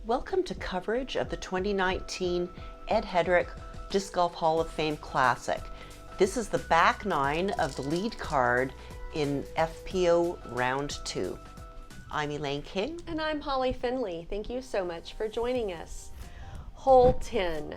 Welcome to coverage of the 2019 Ed Hedrick Disc Golf Hall of Fame Classic. This is the back nine of the lead card in FPO Round 2. I'm Elaine King. And I'm Holly Finley. Thank you so much for joining us. Hole 10.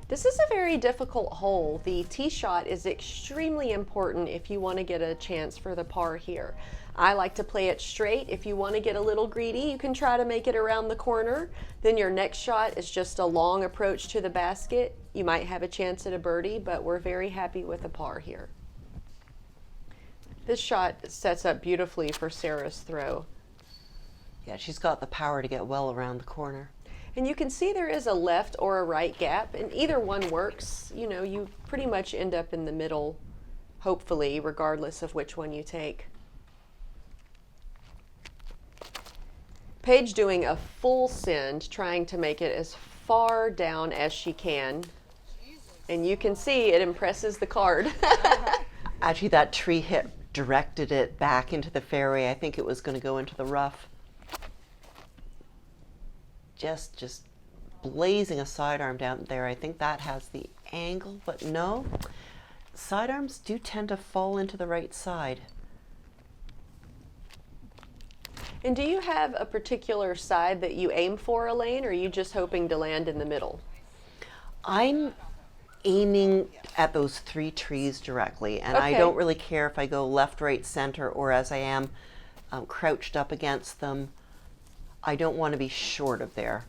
This is a very difficult hole. The tee shot is extremely important if you want to get a chance for the par here. I like to play it straight. If you want to get a little greedy, you can try to make it around the corner. Then your next shot is just a long approach to the basket. You might have a chance at a birdie, but we're very happy with the par here. This shot sets up beautifully for Sarah's throw. Yeah, she's got the power to get well around the corner. And you can see there is a left or a right gap, and either one works. You know, you pretty much end up in the middle, hopefully, regardless of which one you take. Paige doing a full send, trying to make it as far down as she can. And you can see it impresses the card. Actually, that tree hit directed it back into the fairway. I think it was going to go into the rough. Just blazing a sidearm down there. I think that has the angle, but no. Sidearms do tend to fall into the right side. And do you have a particular side that you aim for, Elaine, or are you just hoping to land in the middle? I'm aiming at those three trees directly, and Okay. I don't really care if I go left, right, center, or as I am crouched up against them. I don't want to be short of there.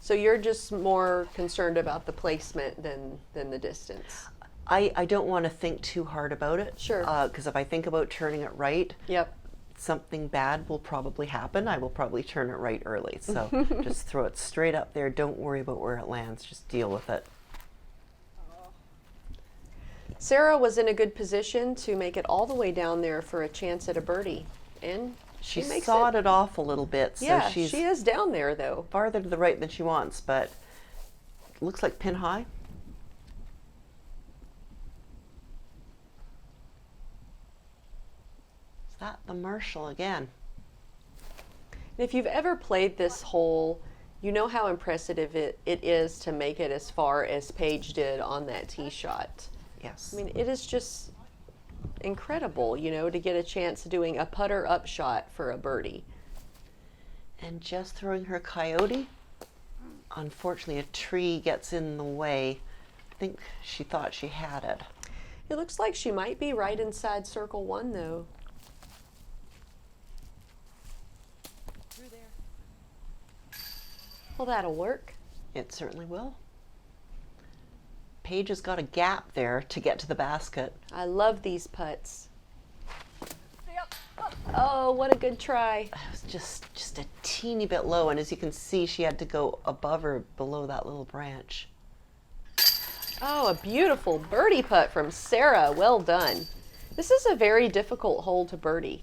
So you're just more concerned about the placement than the distance? I don't want to think too hard about it. Sure. Because if I think about turning it right, Yep. something bad will probably happen. I will probably turn it right early. So just throw it straight up there. Don't worry about where it lands. Just deal with it. Sarah was in a good position to make it all the way down there for a chance at a birdie. And She makes sawed it. it off a little bit. So Yeah, she's she is down there though. farther to the right than she wants, but looks like pin high. Is that the Marshall again? And if you've ever played this hole, you know how impressive it is to make it as far as Paige did on that tee shot. Yes. I mean, it is just incredible, you know, to get a chance doing a putter up shot for a birdie. And just throwing her coyote. Unfortunately, a tree gets in the way. I think she thought she had it. It looks like she might be right inside circle one though. Through there. Well, that'll work. It certainly will. Paige has got a gap there to get to the basket. I love these putts. Oh, what a good try. It was just a teeny bit low, and as you can see, she had to go above or below that little branch. Oh, a beautiful birdie putt from Sarah. Well done. This is a very difficult hole to birdie.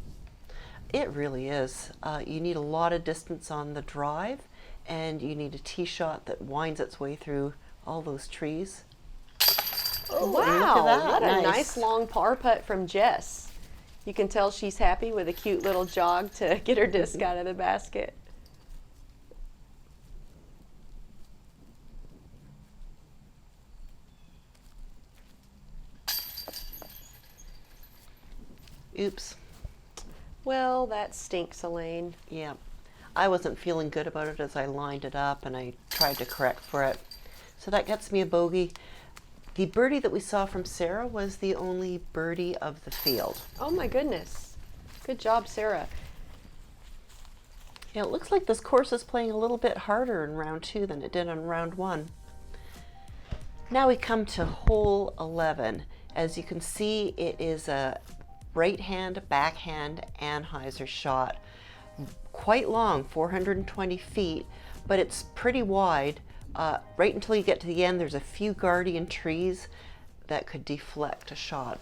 It really is. You need a lot of distance on the drive, and you need a tee shot that winds its way through all those trees. Oh, look at wow, that. what a Nice. nice long par putt from Jess. You can tell she's happy with a cute little jog to get her disc out of the basket. Oops. Well, that stinks, Elaine. Yeah. I wasn't feeling good about it as I lined it up, and I tried to correct for it. So that gets me a bogey. The birdie that we saw from Sarah was the only birdie of the field. Oh my goodness. Good job, Sarah. Yeah, it looks like this course is playing a little bit harder in round 2 than it did on round 1. Now we come to hole 11. As you can see, it is a right hand, backhand, anhyzer shot. Quite long, 420 feet, but it's pretty wide. Right until you get to the end, there's a few guardian trees that could deflect a shot.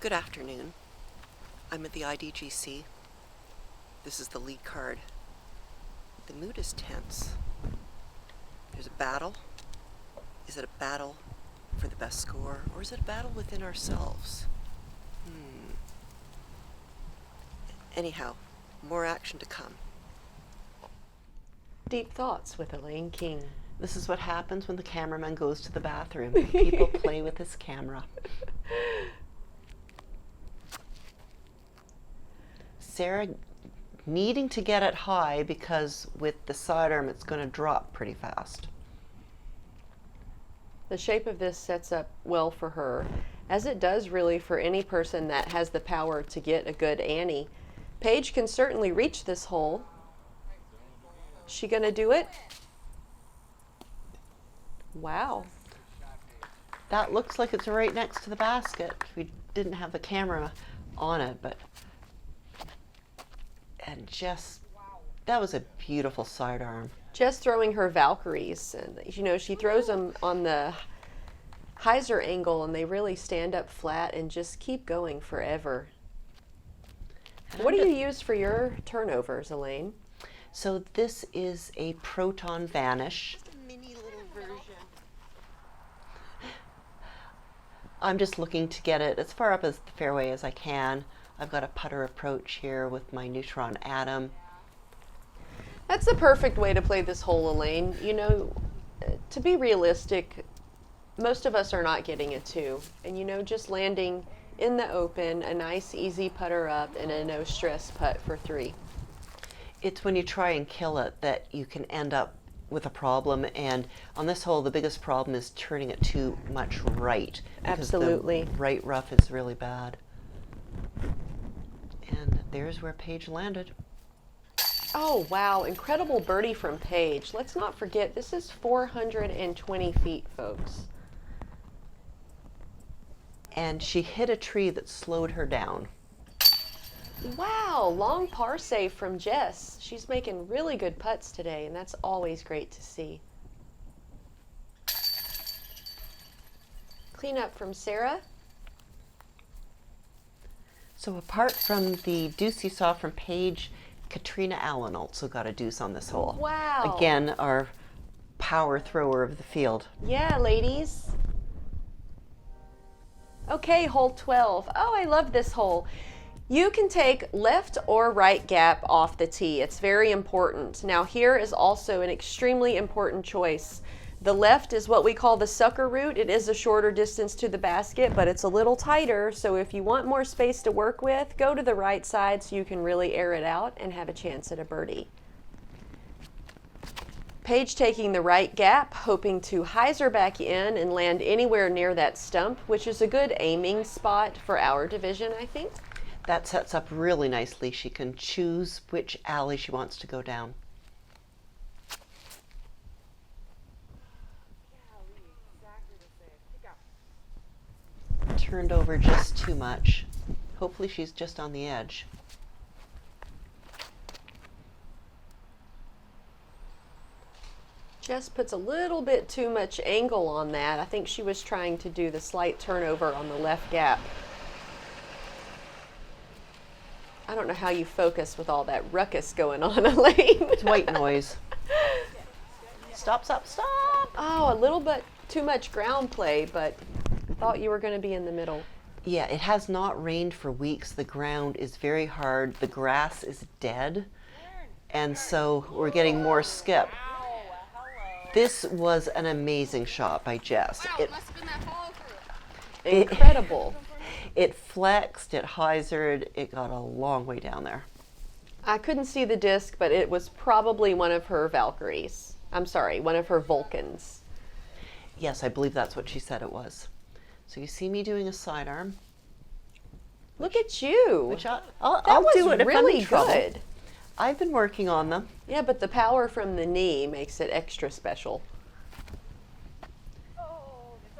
Good afternoon. I'm at the IDGC. This is the lead card. The mood is tense. There's a battle. Is it a battle for the best score, or is it a battle within ourselves? Anyhow, more action to come. Deep thoughts with Elaine King. This is what happens when the cameraman goes to the bathroom. People play with his camera. Sarah needing to get it high because with the sidearm it's going to drop pretty fast. The shape of this sets up well for her, as it does really for any person that has the power to get a good Annie. Paige can certainly reach this hole. She gonna do it? Wow. That looks like it's right next to the basket. We didn't have the camera on it, but and just that was a beautiful sidearm. Just throwing her Valkyries, and you know, she throws them on the hyzer angle and they really stand up flat and just keep going forever. What do you use for your turnovers, Elaine? So this is a proton vanish. Just a mini little version. I'm just looking to get it as far up as the fairway as I can. I've got a putter approach here with my neutron atom. That's the perfect way to play this hole, Elaine. You know, to be realistic, most of us are not getting a 2. And you know, just landing in the open, a nice easy putter up and a no stress putt for 3. It's when you try and kill it that you can end up with a problem, and on this hole the biggest problem is turning it too much right. Absolutely. The right rough is really bad. And there's where Paige landed. Oh wow, incredible birdie from Paige. Let's not forget, this is 420 feet, folks. And she hit a tree that slowed her down. Wow, long par save from Jess. She's making really good putts today, and that's always great to see. Clean up from Sarah. So apart from the deuce you saw from Paige, Katrina Allen also got a deuce on this hole. Wow. Again, our power thrower of the field. Yeah, ladies. Okay, hole 12. Oh, I love this hole. You can take left or right gap off the tee. It's very important. Now here is also an extremely important choice. The left is what we call the sucker route. It is a shorter distance to the basket, but it's a little tighter. So if you want more space to work with, go to the right side so you can really air it out and have a chance at a birdie. Paige taking the right gap, hoping to hyzer back in and land anywhere near that stump, which is a good aiming spot for our division, I think. That sets up really nicely. She can choose which alley she wants to go down. Turned over just too much. Hopefully she's just on the edge. Jess puts a little bit too much angle on that. I think she was trying to do the slight turnover on the left gap. I don't know how you focus with all that ruckus going on, Elaine. It's white noise. Stop, stop, stop! Oh, a little bit too much ground play, but I thought you were going to be in the middle. Yeah, it has not rained for weeks. The ground is very hard. The grass is dead. And so we're getting more skip. This was an amazing shot by Jess. Wow, it must have been that follow through. Incredible. It flexed, it hyzered, it got a long way down there. I couldn't see the disc, but it was probably one of her Valkyries. I'm sorry, one of her Vulcans. Yes, I believe that's what she said it was. So you see me doing a sidearm. Look at you. Which I'll That do was it if I'm in really trouble. good. I've been working on them. Yeah, but the power from the knee makes it extra special.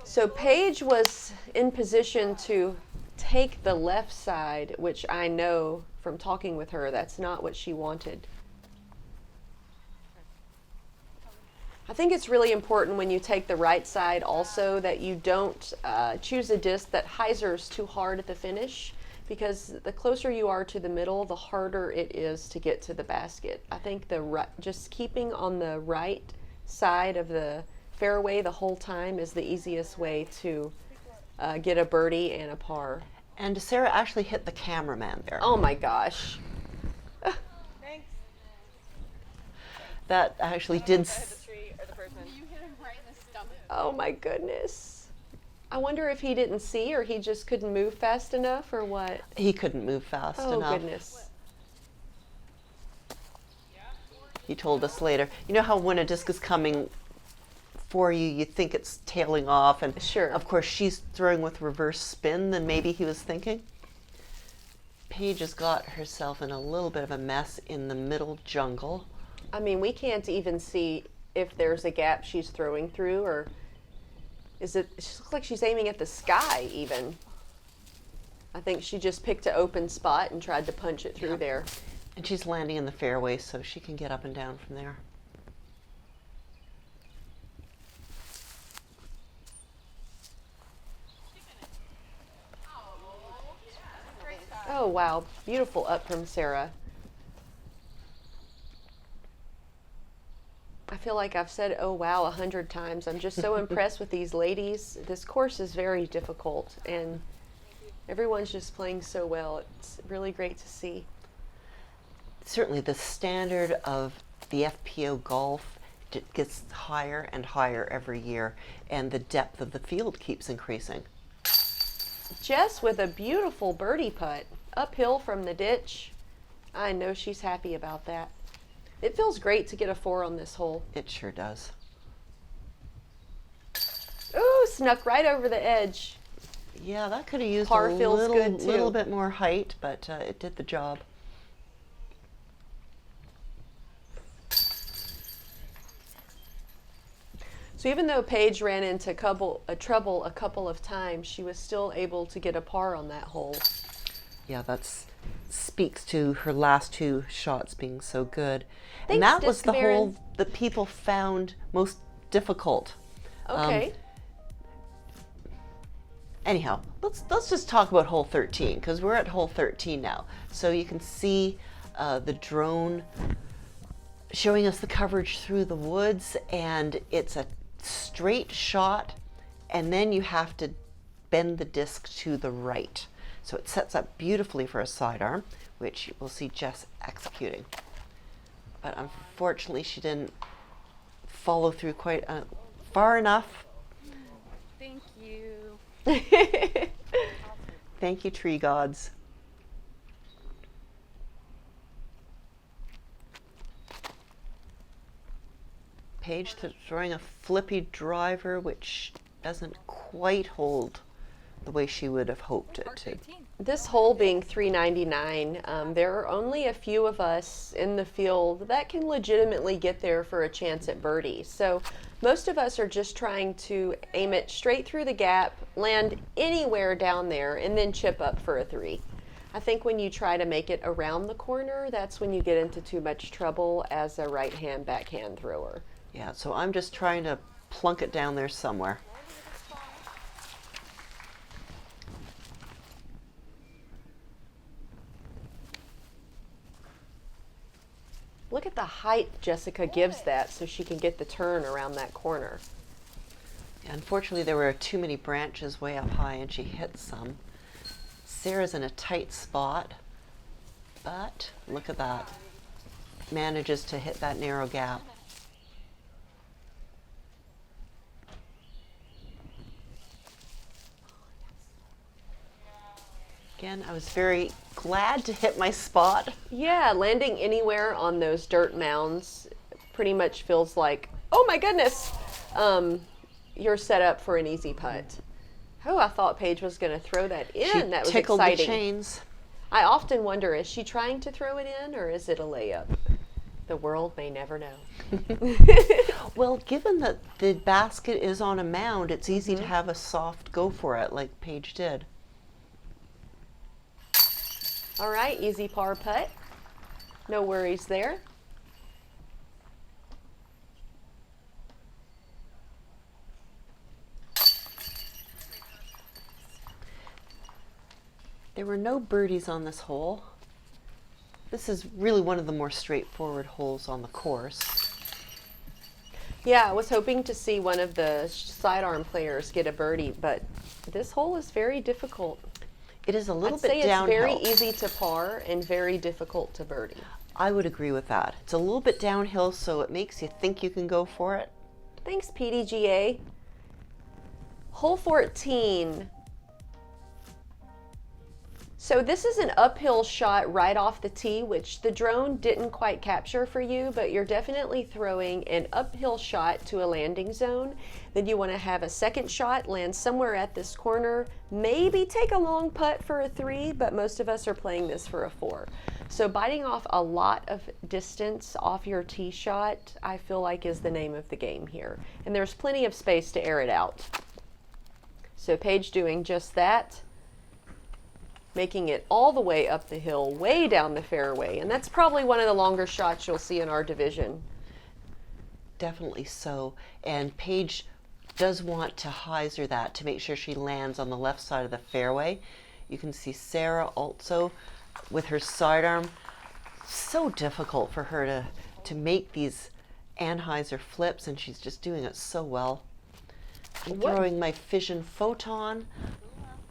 So Paige was in position to take the left side, which I know from talking with her, that's not what she wanted. I think it's really important when you take the right side also that you don't choose a disc that hyzers too hard at the finish, because the closer you are to the middle, the harder it is to get to the basket. I think just keeping on the right side of the fairway the whole time is the easiest way to get a birdie and a par. And Sarah actually hit the cameraman there. Oh my gosh. That actually did. tree or the person. You hit him right in the stomach. Oh my goodness. I wonder if he didn't see or he just couldn't move fast enough or what. He couldn't move fast Oh enough. goodness. He told us later. You know how when a disc is coming for you, you think it's tailing off, and Sure. of course she's throwing with reverse spin than maybe he was thinking. Paige has got herself in a little bit of a mess in the middle jungle. I mean, we can't even see if there's a gap she's throwing through, or is it? She looks like she's aiming at the sky even. I think she just picked an open spot and tried to punch it through there. And she's landing in the fairway so she can get up and down from there. Oh wow, beautiful up from Sarah. I feel like I've said "oh wow" 100 times. I'm just so impressed with these ladies. This course is very difficult, and everyone's just playing so well. It's really great to see. Certainly the standard of the FPO golf gets higher and higher every year, and the depth of the field keeps increasing. Jess with a beautiful birdie putt uphill from the ditch. I know she's happy about that. It feels great to get a 4 on this hole. It sure does. Ooh, snuck right over the edge. Yeah, that could have used Par a feels good, too. little bit more height, but it did the job. So even though Paige ran into trouble a couple of times, she was still able to get a par on that hole. Yeah, that speaks to her last 2 shots being so good. Thanks, And that was Disc the Baron. hole that people found most difficult. Okay. Anyhow, let's just talk about hole 13, because we're at hole 13 now. So you can see the drone showing us the coverage through the woods, and it's a straight shot, and then you have to bend the disc to the right. So it sets up beautifully for a sidearm, which we'll see Jess executing. But unfortunately, she didn't follow through quite far enough. Thank you. Thank you, tree gods. Paige throwing a flippy driver, which doesn't quite hold the way she would have hoped it to. This hole being 399, there are only a few of us in the field that can legitimately get there for a chance at birdie. So most of us are just trying to aim it straight through the gap, land anywhere down there, and then chip up for a 3. I think when you try to make it around the corner, that's when you get into too much trouble as a right-hand backhand thrower. Yeah, so I'm just trying to plunk it down there somewhere. Look at the height Jessica gives that so she can get the turn around that corner. Unfortunately, there were too many branches way up high, and she hit some. Sarah's in a tight spot, but look at that. Manages to hit that narrow gap. Again, I was very glad to hit my spot. Yeah, landing anywhere on those dirt mounds pretty much feels like, oh my goodness, you're set up for an easy putt. Oh, I thought Paige was going to throw that in. She That was tickled exciting. the chains. I often wonder, is she trying to throw it in or is it a layup? The world may never know. Well, given that the basket is on a mound, it's easy to have a soft go for it like Paige did. All right, easy par putt. No worries there. There were no birdies on this hole. This is really one of the more straightforward holes on the course. Yeah, I was hoping to see one of the sidearm players get a birdie, but this hole is very difficult. It is a little I'd bit say it's downhill. very easy to par and very difficult to birdie. I would agree with that. It's a little bit downhill, so it makes you think you can go for it. Thanks, PDGA. Hole 14. So this is an uphill shot right off the tee, which the drone didn't quite capture for you, but you're definitely throwing an uphill shot to a landing zone. Then you want to have a second shot land somewhere at this corner, maybe take a long putt for a 3, but most of us are playing this for a 4. So biting off a lot of distance off your tee shot, I feel like is the name of the game here. And there's plenty of space to air it out. So Paige doing just that, making it all the way up the hill, way down the fairway. And that's probably one of the longer shots you'll see in our division. Definitely so. And Paige does want to hyzer that to make sure she lands on the left side of the fairway. You can see Sarah also with her sidearm. So difficult for her to make these anhyzer flips, and she's just doing it so well. I'm throwing my fission photon.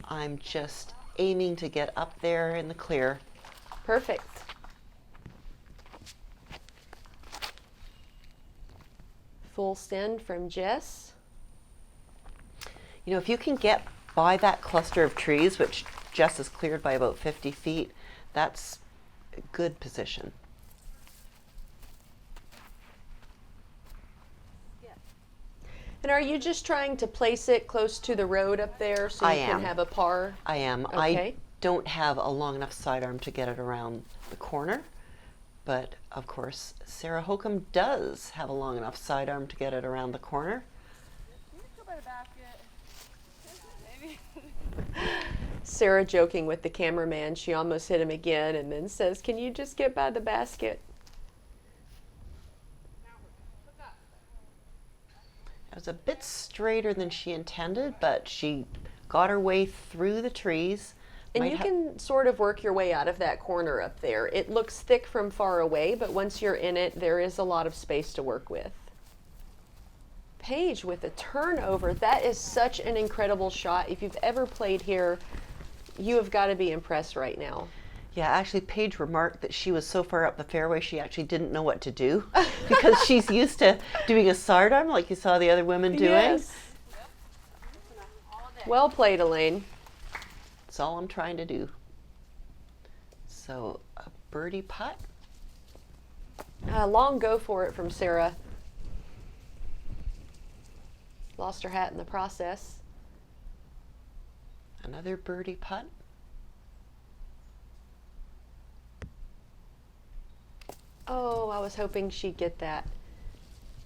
I'm just aiming to get up there in the clear. Perfect. Full send from Jess. You know, if you can get by that cluster of trees, which Jess has cleared by about 50 feet, that's a good position. And are you just trying to place it close to the road up there so you can have a par? I am. Okay. I don't have a long enough sidearm to get it around the corner, but of course Sarah Hokom does have a long enough sidearm to get it around the corner. Go by the basket. Maybe. Sarah joking with the cameraman, she almost hit him again and then says, "Can you just get by the basket?" It was a bit straighter than she intended, but she got her way through the trees. And you can sort of work your way out of that corner up there. It looks thick from far away, but once you're in it, there is a lot of space to work with. Paige with a turnover. That is such an incredible shot. If you've ever played here, you have got to be impressed right now. Yeah, actually, Paige remarked that she was so far up the fairway she actually didn't know what to do because she's used to doing a sidearm like you saw the other women doing. Yes. Well played, Elaine. That's all I'm trying to do. So, a birdie putt. Long go for it from Sarah. Lost her hat in the process. Another birdie putt. Oh, I was hoping she'd get that.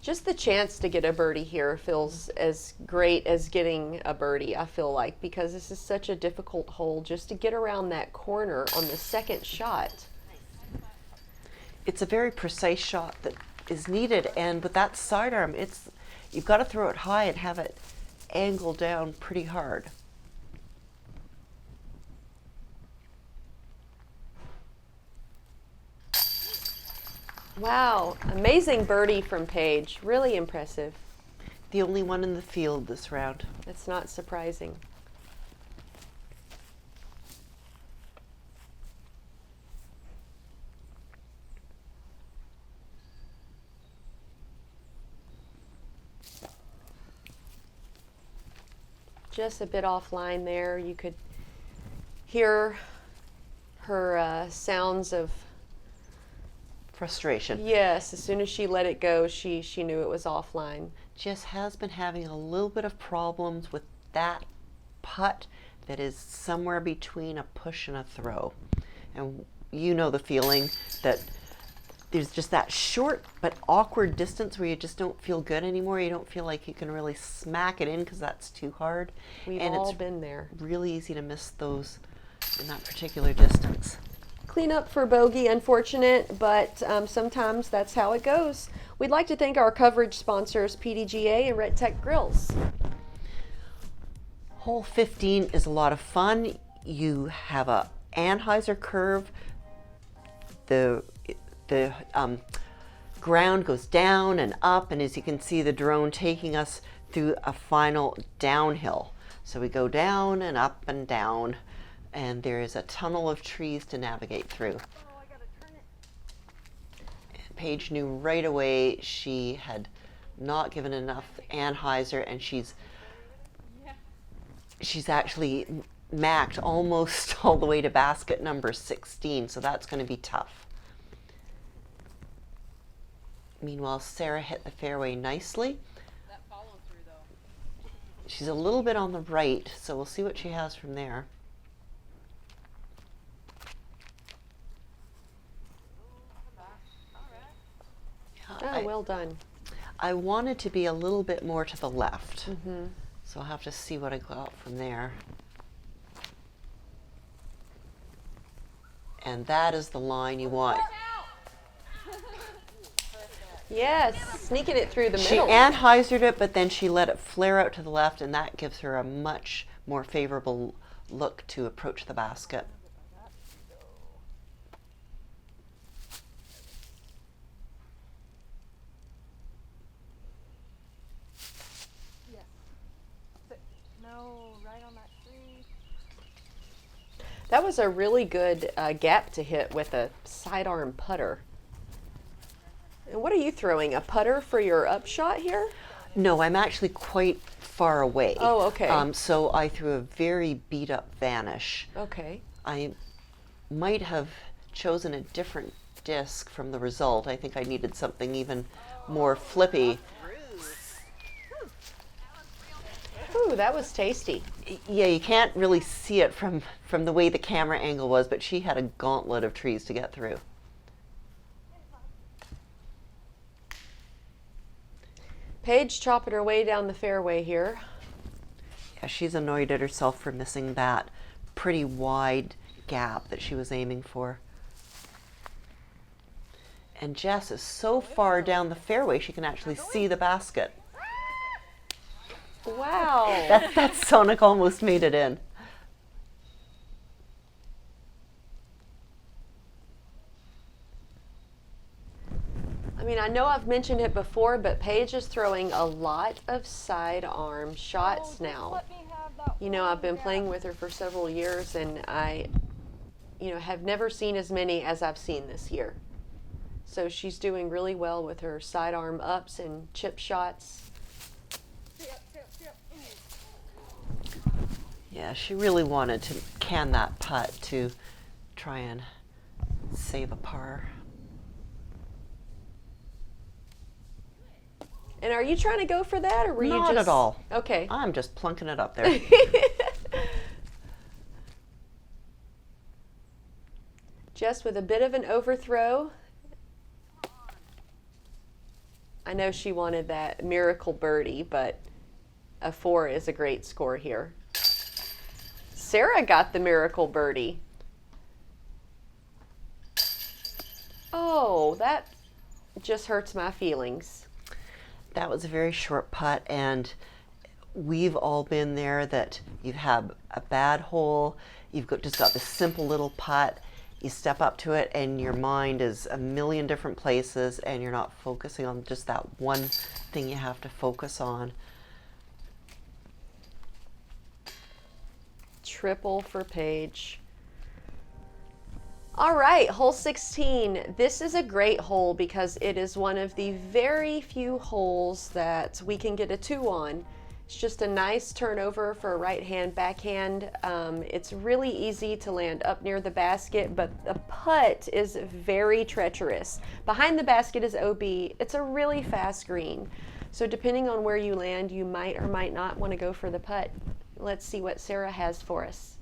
Just the chance to get a birdie here feels as great as getting a birdie, I feel like, because this is such a difficult hole just to get around that corner on the second shot. It's a very precise shot that is needed, and with that sidearm, you've got to throw it high and have it angle down pretty hard. Wow, amazing birdie from Paige. Really impressive. The only one in the field this round. That's not surprising. Just a bit offline there. You could hear her sounds of Frustration. yes. As soon as she let it go, she knew it was offline. Jess has been having a little bit of problems with that putt that is somewhere between a push and a throw. And you know the feeling that there's just that short but awkward distance where you just don't feel good anymore. You don't feel like you can really smack it in because that's too hard. We've and all it's been there. really easy to miss those in that particular distance. Clean up for bogey, unfortunate, but sometimes that's how it goes. We'd like to thank our coverage sponsors, PDGA and Red Tech Grills. Hole 15 is a lot of fun. You have a anhyzer curve. The ground goes down and up, and as you can see, the drone taking us through a final downhill. So we go down and up and down, and there is a tunnel of trees to navigate through. Paige knew right away she had not given enough anhyzer, and she's actually maxed almost all the way to basket number 16, so that's going to be tough. Meanwhile, Sarah hit the fairway nicely. That follow through though. She's a little bit on the right, so we'll see what she has from there. Oh, well done. I wanted to be a little bit more to the left, so I'll have to see what I got from there. And that is the line you want. Yes, sneaking it through the She middle. anhyzered it, but then she let it flare out to the left, and that gives her a much more favorable look to approach the basket. No, right on that tree. That was a really good gap to hit with a sidearm putter. And what are you throwing? A putter for your upshot here? No, I'm actually quite far away. Oh, okay. So I threw a very beat up vanish. Okay. I might have chosen a different disc from the result. I think I needed something even more flippy. Ooh, that was tasty. Yeah, you can't really see it from the way the camera angle was, but she had a gauntlet of trees to get through. Paige chopping her way down the fairway here. Yeah, she's annoyed at herself for missing that pretty wide gap that she was aiming for. And Jess is so far down the fairway she can actually see the basket. Wow. That Sonic almost made it in. I mean, I know I've mentioned it before, but Paige is throwing a lot of sidearm shots now. Let me have that. You know, I've been playing with her for several years, and I, have never seen as many as I've seen this year. So she's doing really well with her sidearm ups and chip shots. Yeah, she really wanted to can that putt to try and save a par. And are you trying to go for that, or were you just... Not at all. Okay. I'm just plunking it up there. Jess with a bit of an overthrow. I know she wanted that miracle birdie, but a 4 is a great score here. Sarah got the miracle birdie. Oh, that just hurts my feelings. That was a very short putt, and we've all been there, that you've had a bad hole, you've just got this simple little putt, you step up to it and your mind is a million different places and you're not focusing on just that one thing you have to focus on. Triple for Paige. All right, hole 16. This is a great hole because it is one of the very few holes that we can get a 2 on. It's just a nice turnover for a right-hand backhand. It's really easy to land up near the basket, but the putt is very treacherous. Behind the basket is OB. It's a really fast green. So depending on where you land, you might or might not want to go for the putt. Let's see what Sarah has for us.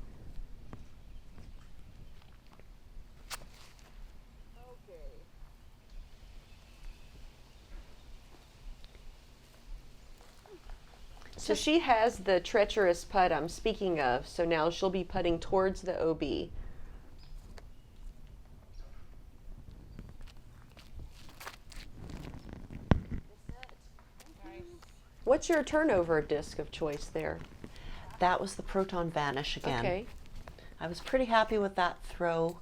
So she has the treacherous putt I'm speaking of, so now she'll be putting towards the OB. What's your turnover disc of choice there? That was the Proton Vanish again. Okay. I was pretty happy with that throw.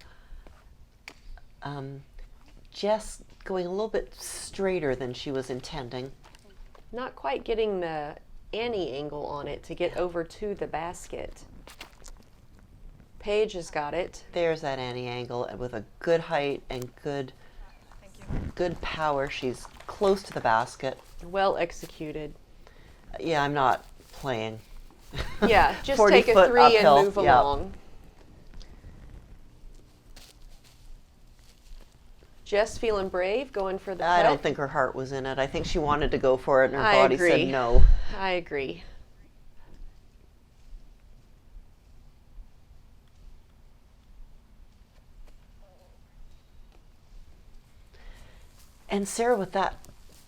Jess going a little bit straighter than she was intending. Not quite getting the Annie angle on it to get over to the basket. Paige has got it. There's that Annie angle with a good height and good good power. She's close to the basket. Well executed. Yeah, I'm not playing. Yeah, just 40 take a foot 3 uphill, and move yeah. along. Jess feeling brave, going for the I putt? don't think her heart was in it. I think she wanted to go for it and her I body agree. said no. I agree. And Sarah, with that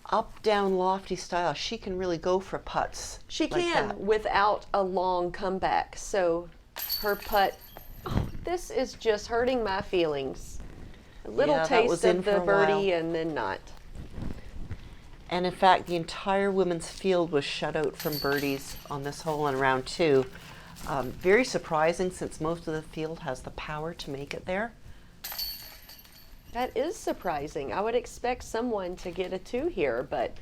up, down, lofty style, she can really go for putts. She like can that. without a long comeback. So her putt, oh, this is just hurting my feelings. A little Yeah, that was taste in of for the a while. birdie and then not. And in fact, the entire women's field was shut out from birdies on this hole in round 2. Very surprising, since most of the field has the power to make it there. That is surprising. I would expect someone to get a 2 here, but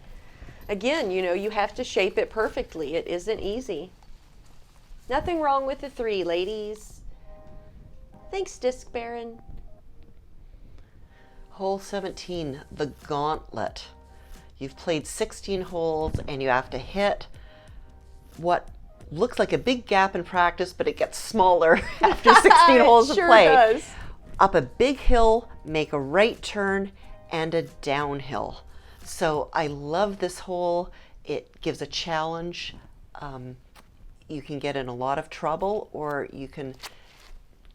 again, you know, you have to shape it perfectly. It isn't easy. Nothing wrong with the 3, ladies. Thanks, Disc Baron. Hole 17, the gauntlet. You've played 16 holes and you have to hit what looks like a big gap in practice, but it gets smaller after 16 holes of Sure play. does. Up a big hill, make a right turn, and a downhill. So I love this hole. It gives a challenge. You can get in a lot of trouble, or you can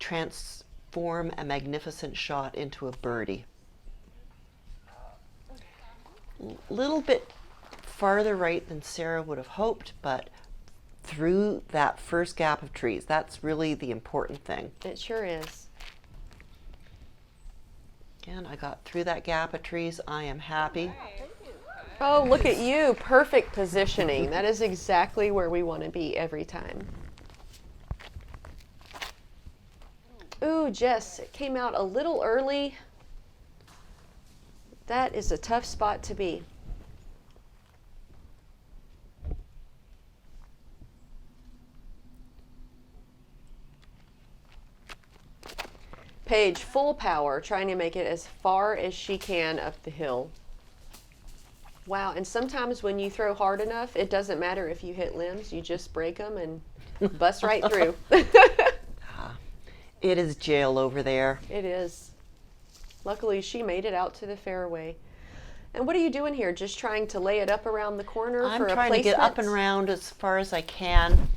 transform a magnificent shot into a birdie. Little bit farther right than Sarah would have hoped, but through that first gap of trees. That's really the important thing. It sure is. Again, I got through that gap of trees. I am happy. Oh, look at you. Perfect positioning. That is exactly where we want to be every time. Ooh, Jess, it came out a little early. That is a tough spot to be. Paige, full power, trying to make it as far as she can up the hill. Wow, and sometimes when you throw hard enough, it doesn't matter if you hit limbs, you just break them and bust right through. It is jail over there. It is. Luckily, she made it out to the fairway. And what are you doing here? Just trying to lay it up around the corner I'm for a trying to get up and placement? around as far as I can.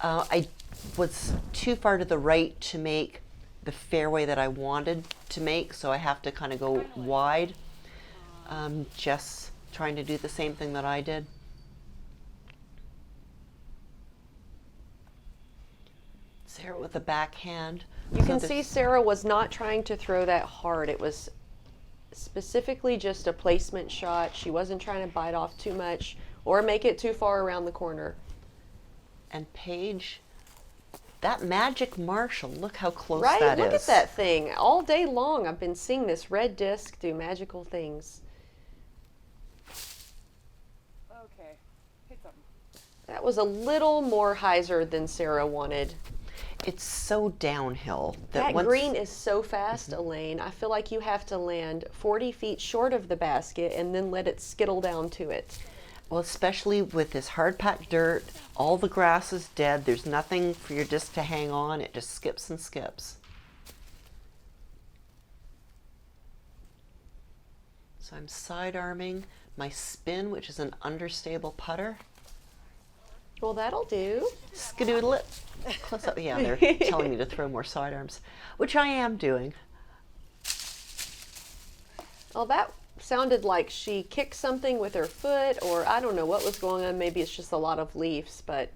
I was too far to the right to make the fairway that I wanted to make, so I have to kind of go wide. Just trying to do the same thing that I did. Sarah with a backhand. You can see Sarah was not trying to throw that hard. It was specifically just a placement shot. She wasn't trying to bite off too much or make it too far around the corner. And Paige, that magic Marshall, look how close Right? that Look is. at that thing. All day long, I've been seeing this red disc do magical things. Okay. Hit something. That was a little more hyzer than Sarah wanted. It's so downhill That once, green is so fast, Elaine. I feel like you have to land 40 feet short of the basket and then let it skittle down to it. well, especially with this hard packed dirt, all the grass is dead. There's nothing for your disc to hang on. It just skips and skips. So I'm side arming my spin, which is an understable putter. Well, that'll do. Skadoodle it. Close up. Yeah, they're telling me to throw more sidearms, which I am doing. Well, that sounded like she kicked something with her foot, or I don't know what was going on. Maybe it's just a lot of leaves, but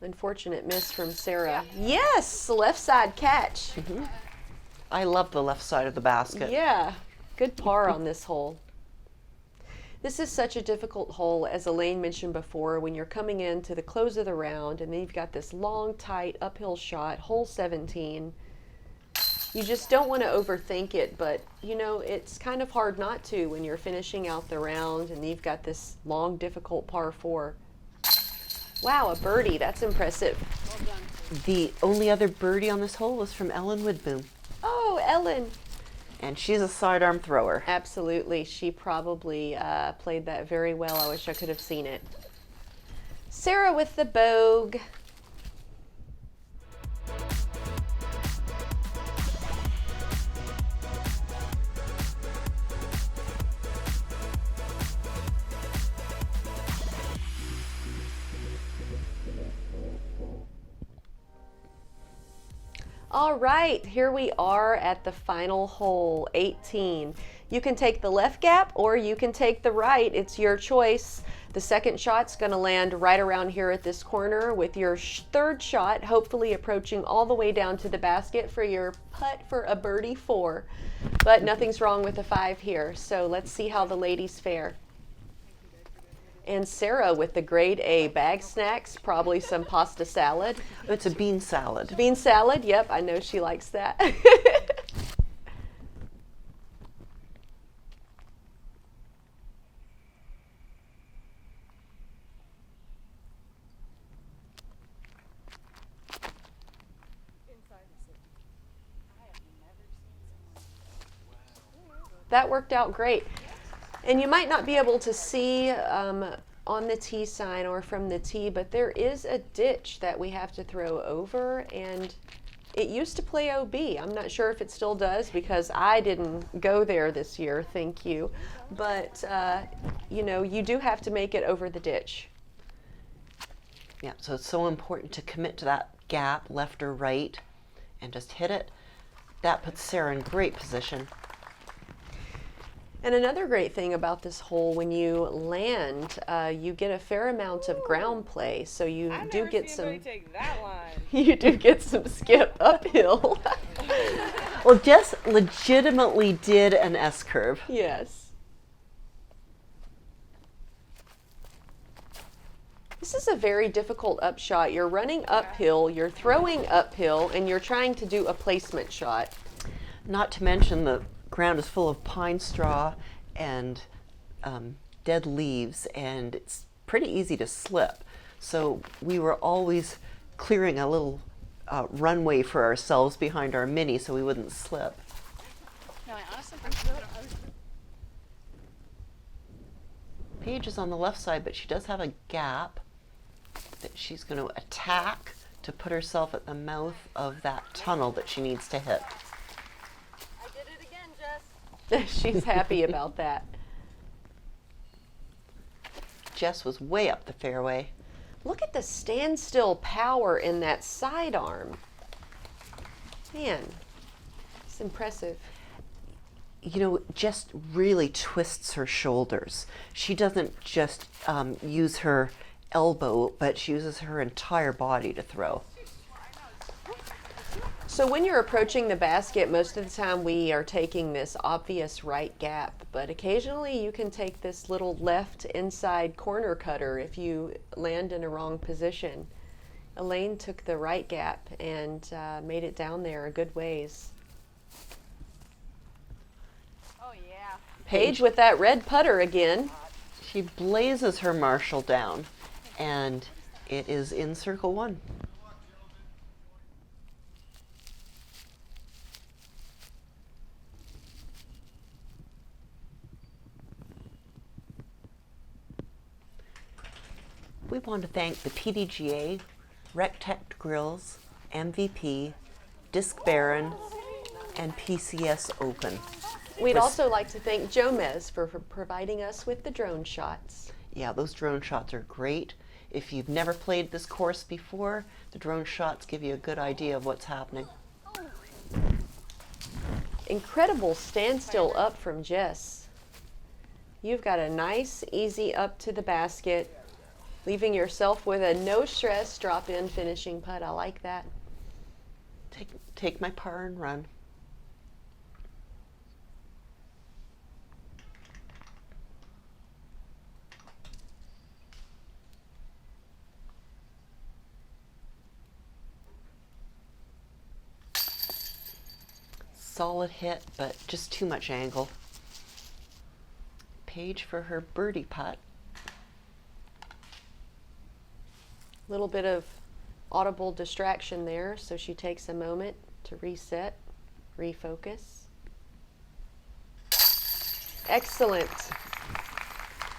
unfortunate miss from Sarah. Yes, left side catch. I love the left side of the basket. Yeah, good par on this hole. This is such a difficult hole, as Elaine mentioned before, when you're coming in to the close of the round and then you've got this long, tight uphill shot, hole 17. You just don't want to overthink it, but you know, it's kind of hard not to when you're finishing out the round and you've got this long, difficult par 4. Wow, a birdie, that's impressive. Well done. The only other birdie on this hole was from Ellen Woodboom. Oh, Ellen. And she's a sidearm thrower. Absolutely. She probably played that very well. I wish I could have seen it. Sarah with the bogue. All right, here we are at the final hole, 18. You can take the left gap or you can take the right. It's your choice. The second shot's going to land right around here at this corner with your third shot, hopefully approaching all the way down to the basket for your putt for a birdie 4. But nothing's wrong with a 5 here, so let's see how the ladies fare. And Sarah with the grade A bag snacks, probably some pasta salad. It's a bean salad. Bean salad, yep, I know she likes that. That worked out great. And you might not be able to see on the tee sign or from the tee, but there is a ditch that we have to throw over, and it used to play OB. I'm not sure if it still does because I didn't go there this year, thank you. But, you know, you do have to make it over the ditch. Yeah, so it's so important to commit to that gap, left or right, and just hit it. That puts Sarah in great position. And another great thing about this hole, when you land, you get a fair amount of ground play, so you do get some. Take that line. You do get some skip uphill. Well, Jess legitimately did an S curve. Yes. This is a very difficult upshot. You're running uphill, you're throwing uphill, and you're trying to do a placement shot. Not to mention the ground is full of pine straw and dead leaves, and it's pretty easy to slip. So we were always clearing a little runway for ourselves behind our Mini so we wouldn't slip. No, I honestly think so. Paige is on the left side, but she does have a gap that she's going to attack to put herself at the mouth of that tunnel that she needs to hit. I did it again, Jess. She's happy about that. Jess was way up the fairway. Look at the standstill power in that sidearm. Man, it's impressive. You know, Jess really twists her shoulders. She doesn't just use her elbow, but she uses her entire body to throw. So when you're approaching the basket, most of the time we are taking this obvious right gap, but occasionally you can take this little left inside corner cutter if you land in a wrong position. Elaine took the right gap and made it down there a good ways. Oh, yeah. Paige with that red putter again. She blazes her Marshall down, and it is in circle one. We want to thank the PDGA, Rectech Grills, MVP, Disc Baron, and PCS Open. We'd also like to thank Jomez for providing us with the drone shots. Yeah, those drone shots are great. If you've never played this course before, the drone shots give you a good idea of what's happening. Incredible standstill up from Jess. You've got a nice, easy up to the basket, leaving yourself with a no stress drop in finishing putt. I like that. Take my par and run. Solid hit, but just too much angle. Paige for her birdie putt. Little bit of audible distraction there, so she takes a moment to reset, refocus. Excellent.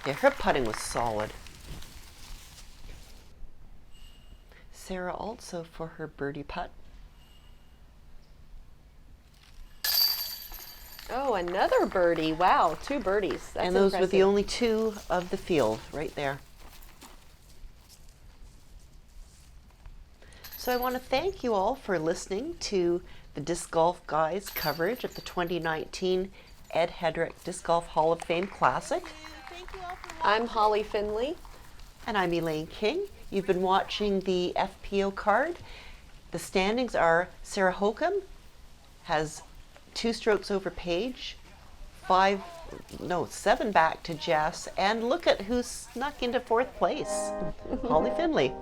Yeah, her putting was solid. Sarah also for her birdie putt. Oh, another birdie. Wow, 2 birdies. That's And those were the impressive. only 2 of the field right there. So I want to thank you all for listening to the Disc Golf Guys coverage of the 2019 Ed Hedrick Disc Golf Hall of Fame Classic. Thank you all for watching. I'm Holly Finley. And I'm Elaine King. You've been watching the FPO card. The standings are Sarah Hokom has 2 strokes over Paige, 7 back to Jess, and look at who's snuck into 4th place, Holly Finley.